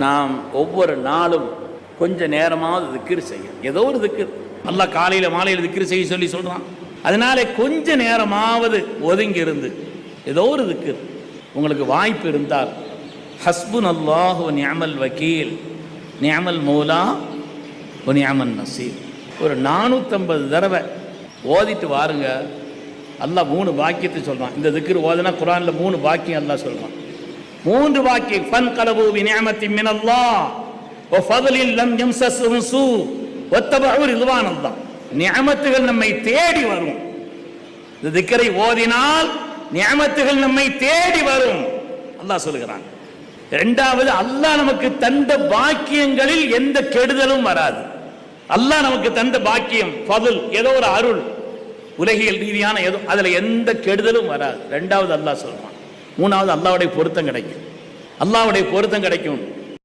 நாம் ஒவ்வொரு நாளும் கொஞ்ச நேரமாவது திக்ர் செய்யும். ஏதோ ஒரு திக்ர் அல்லாஹ் காலையில் மாலையில் திக்ர் செய்ய சொல்லி சொல்கிறான். அதனால கொஞ்ச நேரமாவது ஒதுங்கி இருந்து ஏதோ ஒரு திக்ர் உங்களுக்கு வாய்ப்பு இருந்தால் ஹஸ்புனல்லாஹு வ நிஅமல் வக்கீல் நிஅமல் மௌலா வ நிஅமன் நசீர் ஒரு 450 தடவை ஓதிட்டு வாருங்க. அல்லாஹ் 3 வாக்கியத்தை சொல்கிறான். இந்த திக்ர் ஓதுனா குர்ஆனில் 3 வாக்கியம் அல்லாஹ் சொல்கிறான். 3 வாக்கியம் ஃபன்கலபு பிநிஅமத்தின் மினல்லாஹ் வ ஃபضலின் லம் யம்ஸஸ்ஹும் ஸூ வத்தபஉ ரிضவானல்லாஹ். நிஅமத்துகள் நம்மை தேடி வரும். இந்த திக்ரை ஓதினால் நிஅமத்துகள் நம்மை தேடி வரும் அல்லாஹ் சொல்கிறான். இரண்டாவது, அல்லாஹ் நமக்கு தந்த பாக்கியங்களில் எந்த கெடுதலும் வராது. அல்லாஹ் நமக்கு தந்த பாக்கியம் ஃபضல், ஏதோ ஒரு அருள், உலகியல் ரீதியான ஏதோ, அதில் எந்த கெடுதலும் வராது. ரெண்டாவது அல்லாஹ் சொல்றான். மூணாவது, அல்லாஹ்வுடைய பொருத்தம் கிடைக்கும். அல்லாஹ்வுடைய பொருத்தம் கிடைக்கும்.